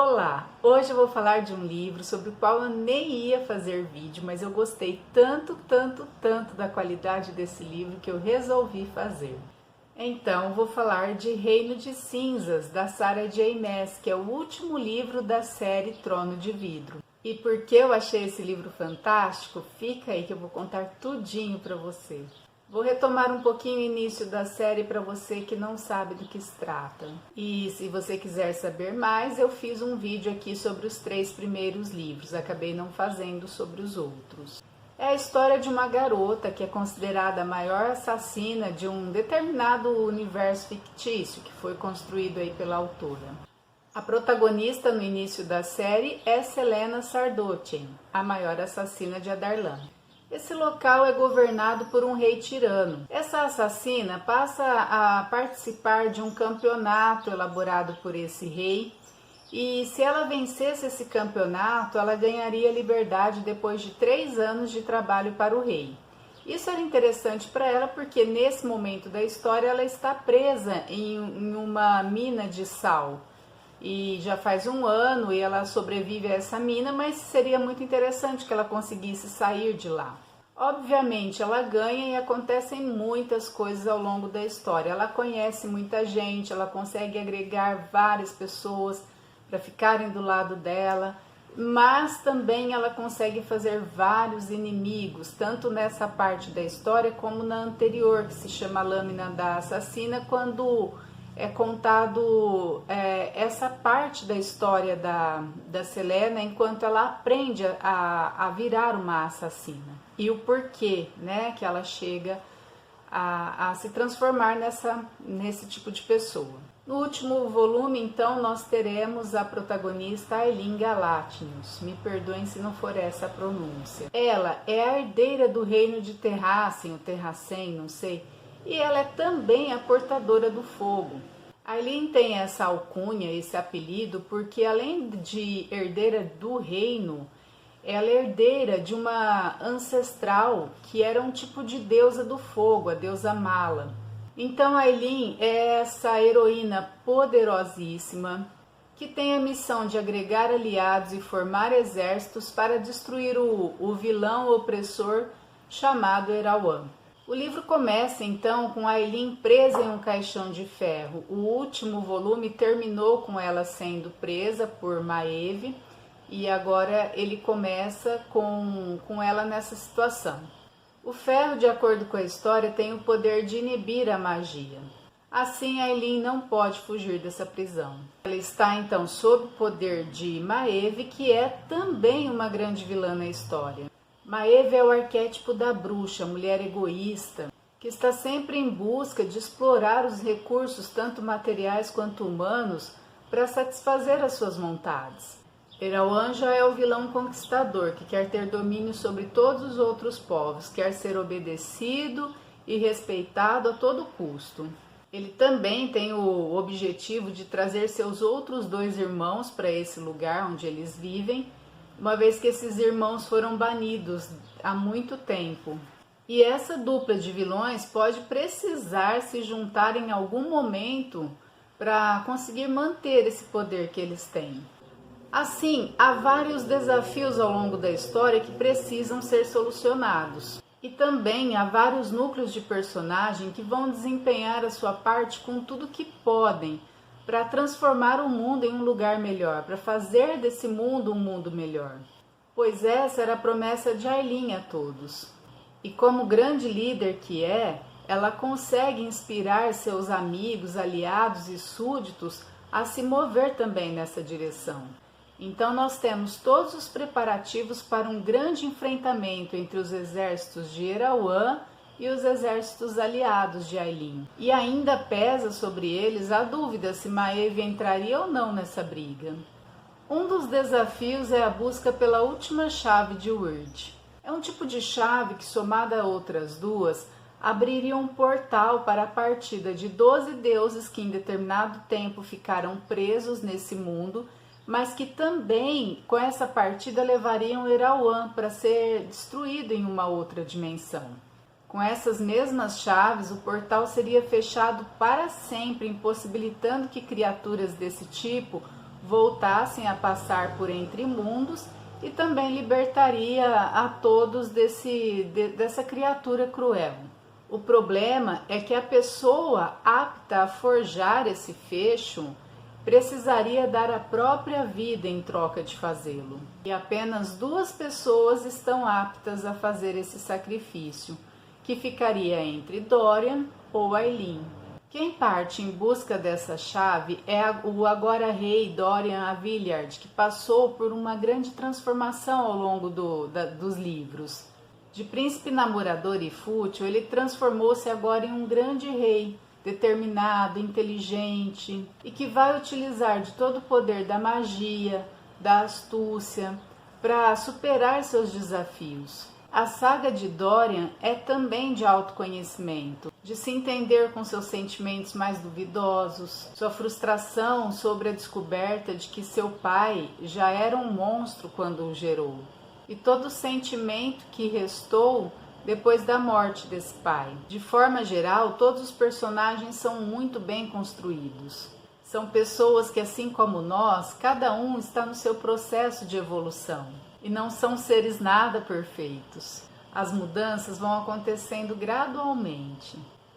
Olá! Hoje eu vou falar de um livro sobre o qual eu nem ia fazer vídeo, mas eu gostei tanto da qualidade desse livro que eu resolvi fazer. Então, vou falar de Reino de Cinzas, da Sarah J. Maas, que é o último livro da série Trono de Vidro. E por que eu achei esse livro fantástico? Fica aí que eu vou contar tudinho para você. Vou retomar um pouquinho o início da série para você que não sabe do que se trata. E se você quiser saber mais, eu fiz um vídeo aqui sobre os 3 primeiros livros, acabei não fazendo sobre os outros. É a história de uma garota que é considerada a maior assassina de um determinado universo fictício que foi construído aí pela autora. A protagonista no início da série é Celaena Sardothien, a maior assassina de Adarlan. Esse local é governado por um rei tirano. Essa assassina passa a participar de um campeonato elaborado por esse rei e se ela vencesse esse campeonato, ela ganharia liberdade depois de 3 anos de trabalho para o rei. Isso era interessante para ela porque nesse momento da história ela está presa em uma mina de sal. E já faz 1 ano e ela sobrevive a essa mina, mas seria muito interessante que ela conseguisse sair de lá. Obviamente ela ganha e acontecem muitas coisas ao longo da história. Ela conhece muita gente, ela consegue agregar várias pessoas para ficarem do lado dela, mas também ela consegue fazer vários inimigos, tanto nessa parte da história como na anterior, que se chama Lâmina da Assassina, quando é contado essa parte da história da Celaena enquanto ela aprende a virar uma assassina. E o porquê, né, que ela chega a se transformar nesse tipo de pessoa. No último volume, então, nós teremos a protagonista Aylin Galatnius. Me perdoem se não for essa a pronúncia. Ela é a herdeira do reino de Terrassen, ou Terrassen, não sei, e ela é também a portadora do fogo. Aylin tem essa alcunha, esse apelido, porque além de herdeira do reino, ela é herdeira de uma ancestral que era um tipo de deusa do fogo, a deusa Mala. Então Aylin é essa heroína poderosíssima que tem a missão de agregar aliados e formar exércitos para destruir o vilão opressor chamado Erawan. O livro começa então com Aylin presa em um caixão de ferro. O último volume terminou com ela sendo presa por Maeve e agora ele começa com ela nessa situação. O ferro, de acordo com a história, tem o poder de inibir a magia. Assim, Aylin não pode fugir dessa prisão. Ela está então sob o poder de Maeve, que é também uma grande vilã na história. Maeve é o arquétipo da bruxa, mulher egoísta, que está sempre em busca de explorar os recursos, tanto materiais quanto humanos, para satisfazer as suas vontades. Erawan já é o vilão conquistador, que quer ter domínio sobre todos os outros povos, quer ser obedecido e respeitado a todo custo. Ele também tem o objetivo de trazer seus outros 2 irmãos para esse lugar onde eles vivem, uma vez que esses irmãos foram banidos há muito tempo. E essa dupla de vilões pode precisar se juntar em algum momento para conseguir manter esse poder que eles têm. Assim, há vários desafios ao longo da história que precisam ser solucionados. E também há vários núcleos de personagem que vão desempenhar a sua parte com tudo que podem para transformar o mundo em um lugar melhor, para fazer desse mundo um mundo melhor. Pois essa era a promessa de Aylin a todos. E como grande líder que é, ela consegue inspirar seus amigos, aliados e súditos a se mover também nessa direção. Então nós temos todos os preparativos para um grande enfrentamento entre os exércitos de Erawan e os exércitos aliados de Aylin. E ainda pesa sobre eles a dúvida se Maeve entraria ou não nessa briga. Um dos desafios é a busca pela última chave de Wyrd. É um tipo de chave que, somada a outras 2, abriria um portal para a partida de 12 deuses que em determinado tempo ficaram presos nesse mundo, mas que também, com essa partida, levariam Erawan para ser destruído em uma outra dimensão. Com essas mesmas chaves, o portal seria fechado para sempre, impossibilitando que criaturas desse tipo voltassem a passar por entre mundos e também libertaria a todos dessa criatura cruel. O problema é que a pessoa apta a forjar esse fecho precisaria dar a própria vida em troca de fazê-lo. E apenas 2 pessoas estão aptas a fazer esse sacrifício, que ficaria entre Dorian ou Aylin. Quem parte em busca dessa chave é o agora rei Dorian Avillard, que passou por uma grande transformação ao longo dos livros. De príncipe namorador e fútil, ele transformou-se agora em um grande rei, determinado, inteligente, e que vai utilizar de todo o poder da magia, da astúcia, para superar seus desafios. A saga de Dorian é também de autoconhecimento, de se entender com seus sentimentos mais duvidosos, sua frustração sobre a descoberta de que seu pai já era um monstro quando o gerou, e todo o sentimento que restou depois da morte desse pai. De forma geral, todos os personagens são muito bem construídos. São pessoas que, assim como nós, cada um está no seu processo de evolução. E não são seres nada perfeitos. As mudanças vão acontecendo gradualmente,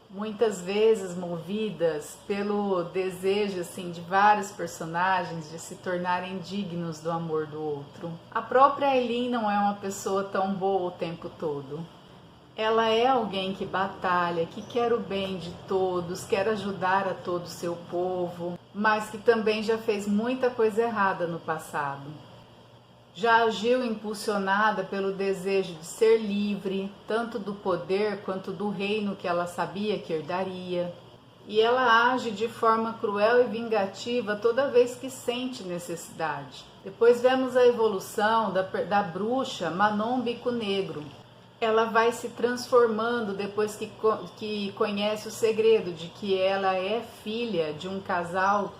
muitas vezes movidas pelo desejo de vários personagens de se tornarem dignos do amor do outro. A própria Aylin não é uma pessoa tão boa o tempo todo. Ela é alguém que batalha, que quer o bem de todos, quer ajudar a todo o seu povo, mas que também já fez muita coisa errada no passado. Já agiu impulsionada pelo desejo de ser livre, tanto do poder quanto do reino que ela sabia que herdaria. E ela age de forma cruel e vingativa toda vez que sente necessidade. Depois vemos a evolução da bruxa Manon Bico Negro. Ela vai se transformando depois que conhece o segredo de que ela é filha de um casal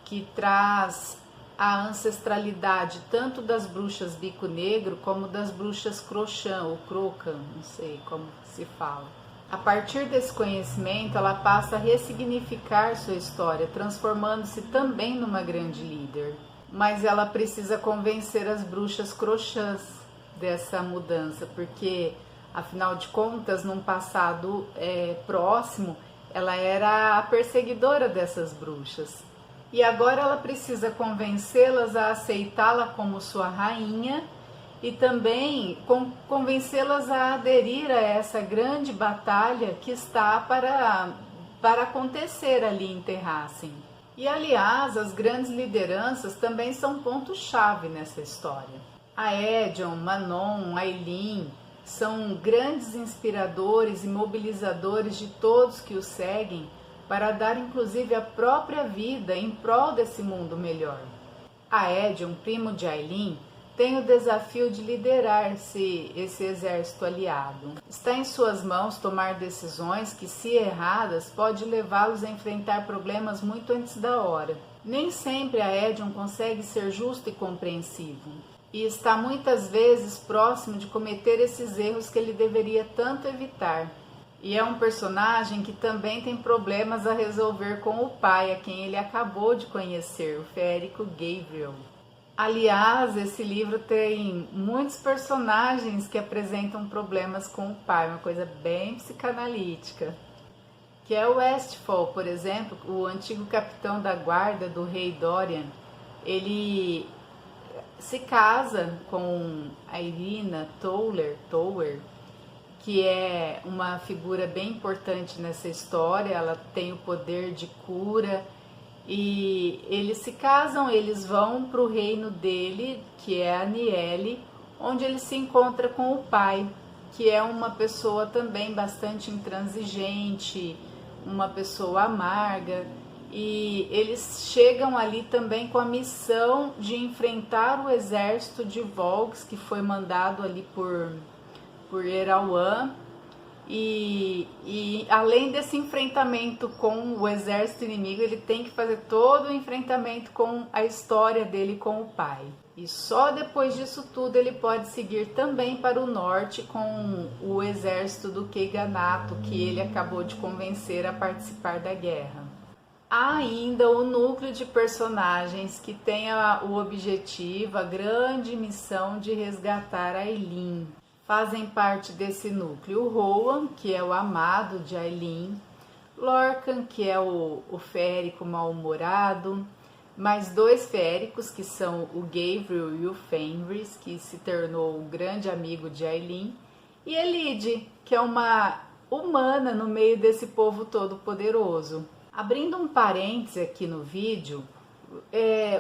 que traz a ancestralidade tanto das bruxas Bico Negro como das bruxas Crochã ou Crocan, não sei como se fala. A partir desse conhecimento, ela passa a ressignificar sua história, transformando-se também numa grande líder. Mas ela precisa convencer as bruxas Crochãs dessa mudança, porque, afinal de contas, num passado próximo, ela era a perseguidora dessas bruxas. E agora ela precisa convencê-las a aceitá-la como sua rainha e também convencê-las a aderir a essa grande batalha que está para acontecer ali em Terrassen. E, aliás, as grandes lideranças também são ponto-chave nessa história. A Edion, Manon, Aylin são grandes inspiradores e mobilizadores de todos que os seguem, para dar inclusive a própria vida em prol desse mundo melhor. A Edion, primo de Aylin, tem o desafio de liderar esse exército aliado. Está em suas mãos tomar decisões que, se erradas, pode levá-los a enfrentar problemas muito antes da hora. Nem sempre a Edion consegue ser justo e compreensivo, e está muitas vezes próximo de cometer esses erros que ele deveria tanto evitar. E é um personagem que também tem problemas a resolver com o pai, a quem ele acabou de conhecer, o feérico Gabriel. Aliás, esse livro tem muitos personagens que apresentam problemas com o pai, uma coisa bem psicanalítica. Que é o Westfall, por exemplo, o antigo capitão da guarda do rei Dorian. Ele se casa com a Irina Tower, que é uma figura bem importante nessa história. Ela tem o poder de cura e eles se casam, eles vão para o reino dele, que é a Niele, onde ele se encontra com o pai, que é uma pessoa também bastante intransigente, uma pessoa amarga, e eles chegam ali também com a missão de enfrentar o exército de Volks, que foi mandado ali por Erawan, e além desse enfrentamento com o exército inimigo, ele tem que fazer todo o enfrentamento com a história dele com o pai. E só depois disso tudo ele pode seguir também para o norte com o exército do Keiganato, que ele acabou de convencer a participar da guerra. Há ainda o núcleo de personagens que tem o objetivo, a grande missão de resgatar Ailyn. Fazem parte desse núcleo o Rowan, que é o amado de Ailyn, Lorcan, que é o férico mal-humorado, mais 2 féricos, que são o Gavriel e o Fenris, que se tornou um grande amigo de Ailyn, e Elide, que é uma humana no meio desse povo todo poderoso. Abrindo um parêntese aqui no vídeo,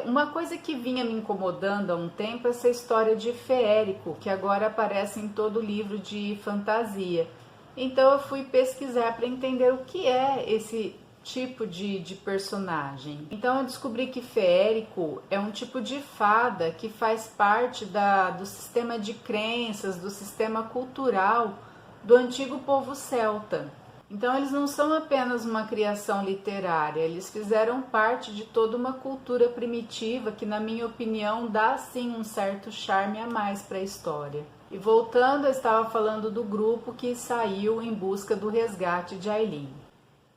uma coisa que vinha me incomodando há um tempo é essa história de feérico, que agora aparece em todo livro de fantasia. Então eu fui pesquisar para entender o que é esse tipo de personagem. Então eu descobri que feérico é um tipo de fada que faz parte do sistema de crenças, do sistema cultural do antigo povo celta. Então eles não são apenas uma criação literária, eles fizeram parte de toda uma cultura primitiva que, na minha opinião, dá sim um certo charme a mais para a história. E voltando, eu estava falando do grupo que saiu em busca do resgate de Ailyn.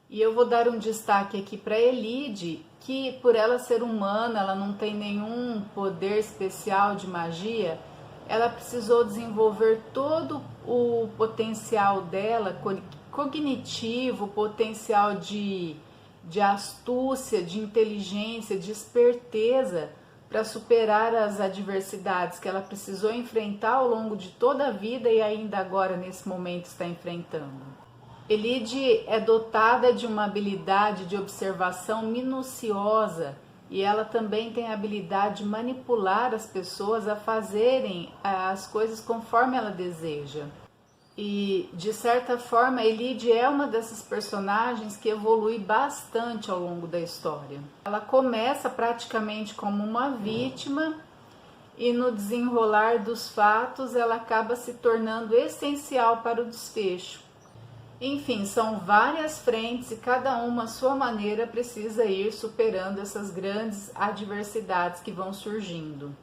E eu vou dar um destaque aqui para Elide, que por ela ser humana, ela não tem nenhum poder especial de magia, ela precisou desenvolver todo o potencial dela, cognitivo, potencial de astúcia, de inteligência, de esperteza, para superar as adversidades que ela precisou enfrentar ao longo de toda a vida e ainda agora nesse momento está enfrentando. Elide é dotada de uma habilidade de observação minuciosa e ela também tem a habilidade de manipular as pessoas a fazerem as coisas conforme ela deseja. E, de certa forma, Elide é uma dessas personagens que evolui bastante ao longo da história. Ela começa praticamente como uma vítima e, no desenrolar dos fatos, ela acaba se tornando essencial para o desfecho. Enfim, são várias frentes e cada uma, à sua maneira, precisa ir superando essas grandes adversidades que vão surgindo.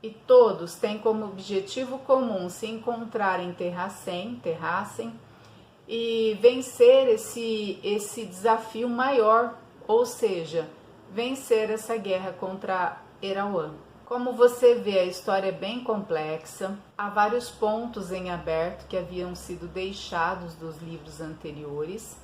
E todos têm como objetivo comum se encontrar em Terrassen e vencer esse desafio maior, ou seja, vencer essa guerra contra Erawan. Como você vê, a história é bem complexa, há vários pontos em aberto que haviam sido deixados dos livros anteriores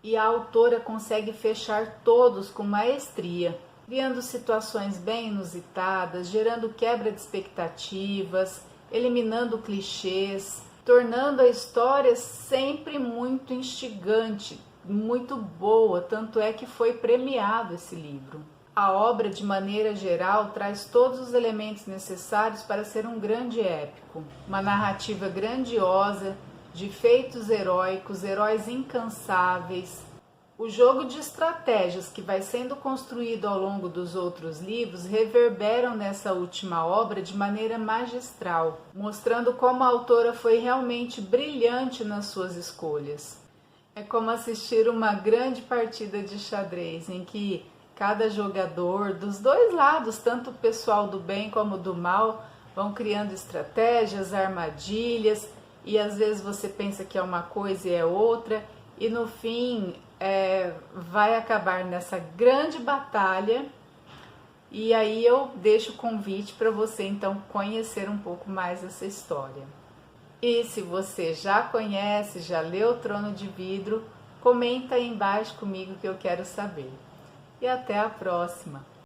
e a autora consegue fechar todos com maestria, criando situações bem inusitadas, gerando quebra de expectativas, eliminando clichês, tornando a história sempre muito instigante, muito boa, tanto é que foi premiado esse livro. A obra, de maneira geral, traz todos os elementos necessários para ser um grande épico. Uma narrativa grandiosa, de feitos heróicos, heróis incansáveis. O jogo de estratégias que vai sendo construído ao longo dos outros livros reverberam nessa última obra de maneira magistral, mostrando como a autora foi realmente brilhante nas suas escolhas. É como assistir uma grande partida de xadrez em que cada jogador, dos dois lados, tanto o pessoal do bem como do mal, vão criando estratégias, armadilhas, e às vezes você pensa que é uma coisa e é outra, e no fim vai acabar nessa grande batalha. E aí eu deixo o convite para você então conhecer um pouco mais essa história. E se você já conhece, já leu O Trono de Vidro, comenta aí embaixo comigo que eu quero saber. E até a próxima!